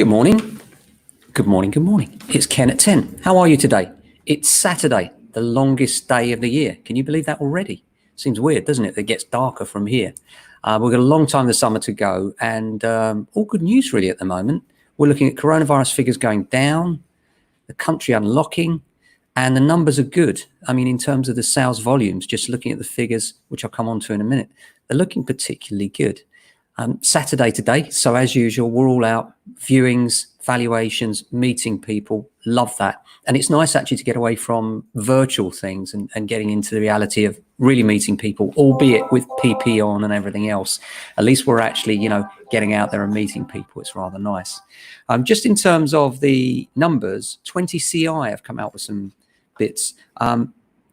Good morning. Good morning. Good morning. It's Ken at 10. How are you today? It's Saturday, the longest day of the year. Can you believe that already? Seems weird, doesn't it? It gets darker from here. We've got a long time of the summer to go, and all good news really at the moment. We're looking at coronavirus figures going down, the country unlocking, and the numbers are good. I mean, in terms of the sales volumes, just looking at the figures, which I'll come on to in a minute, they're looking particularly good. Saturday today, so as usual, we're all out, viewings, valuations, meeting people, love that. And it's nice actually to get away from virtual things and getting into the reality of really meeting people, albeit with PP on and everything else. At least we're actually, getting out there and meeting people. It's rather nice. Just in terms of the numbers, 20 CI have come out with some bits.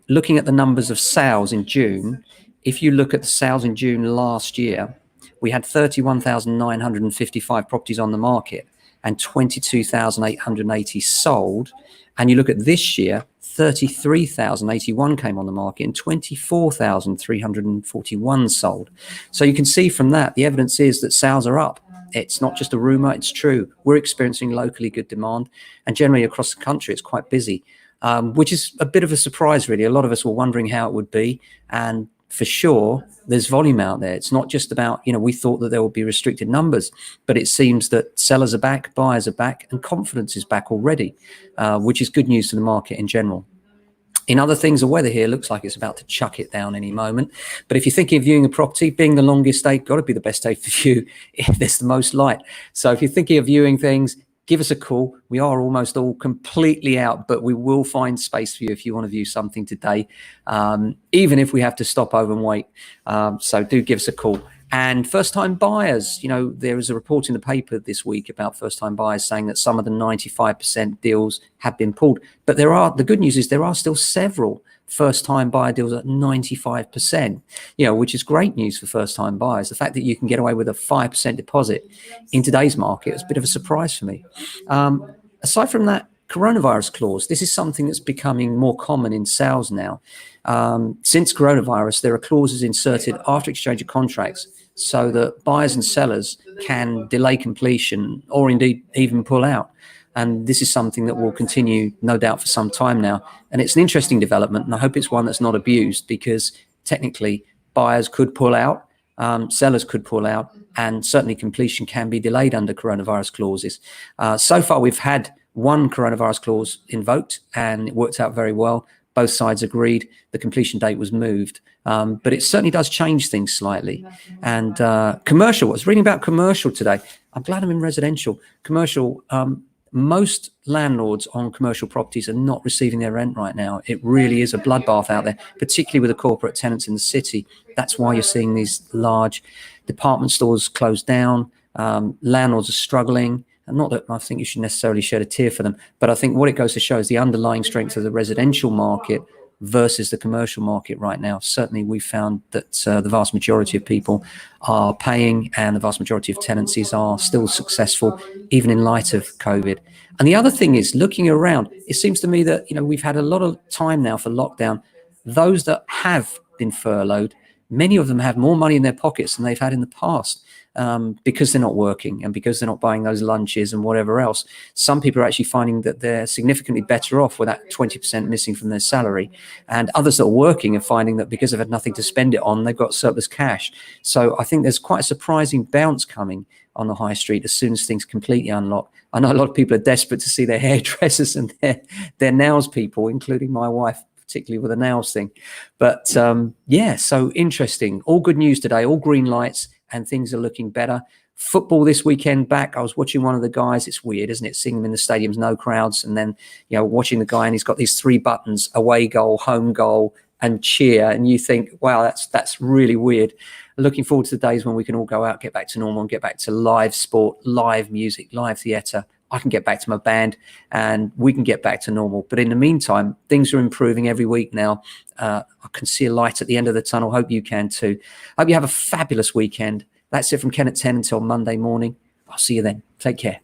Looking at the numbers of sales in June, if you look at the sales in June last year, we had 31,955 properties on the market and 22,880 sold. And you look at this year, 33,081 came on the market and 24,341 sold. So you can see from that, the evidence is that sales are up. It's not just a rumor, it's true. We're experiencing locally good demand, and generally across the country, it's quite busy, which is a bit of a surprise, really. A lot of us were wondering how it would be, and for sure, there's volume out there. It's not just about, we thought that there would be restricted numbers, but it seems that sellers are back, buyers are back, and confidence is back already, which is good news to the market in general. In other things, the weather here looks like it's about to chuck it down any moment. But if you're thinking of viewing a property, being the longest day, got to be the best day for view if there's the most light. So if you're thinking of viewing things, give us a call. We are almost all completely out, but we will find space for you if you want to view something today, even if we have to stop over and wait. So do give us a call. And first-time buyers, there was a report in the paper this week about first-time buyers saying that some of the 95% deals have been pulled. But the good news is there are still several first-time buyer deals at 95%, which is great news for first-time buyers. The fact that you can get away with a 5% deposit in today's market is a bit of a surprise for me. Aside from that coronavirus clause, this is something that's becoming more common in sales now. Since coronavirus, there are clauses inserted after exchange of contracts so that buyers and sellers can delay completion or indeed even pull out. And this is something that will continue, no doubt, for some time now. And it's an interesting development, and I hope it's one that's not abused, because technically buyers could pull out, sellers could pull out, and certainly completion can be delayed under coronavirus clauses. So far, we've had one coronavirus clause invoked, and it worked out very well. Both sides agreed. The completion date was moved. But it certainly does change things slightly. And commercial, I was reading about commercial today. I'm glad I'm in residential. Commercial, most landlords on commercial properties are not receiving their rent right now. It really is a bloodbath out there, particularly with the corporate tenants in the city. That's why you're seeing these large department stores closed down. Landlords are struggling. And not that I think you should necessarily shed a tear for them, but I think what it goes to show is the underlying strength of the residential market versus the commercial market right now. Certainly, we found that the vast majority of people are paying, and the vast majority of tenancies are still successful, even in light of COVID. And the other thing is, looking around, it seems to me that we've had a lot of time now for lockdown. Those that have been furloughed, many of them have more money in their pockets than they've had in the past. Because they're not working and because they're not buying those lunches and whatever else. Some people are actually finding that they're significantly better off with that 20% missing from their salary. And others that are working are finding that because they've had nothing to spend it on, they've got surplus cash. So I think there's quite a surprising bounce coming on the high street as soon as things completely unlock. I know a lot of people are desperate to see their hairdressers and their nails people, including my wife, particularly with the nails thing. But so interesting. All good news today, all green lights, and things are looking better. Football this weekend back. I was watching one of the guys. It's weird, isn't it? Seeing them in the stadiums, no crowds, and then watching the guy, and he's got these 3 buttons: away goal, home goal, and cheer. And you think, wow, that's really weird. Looking forward to the days when we can all go out, get back to normal, and get back to live sport, live music, live theatre. I can get back to my band, and we can get back to normal. But in the meantime, things are improving every week now. I can see a light at the end of the tunnel. Hope you can too. Hope you have a fabulous weekend. That's it from Ken at 10 until Monday morning. I'll see you then. Take care.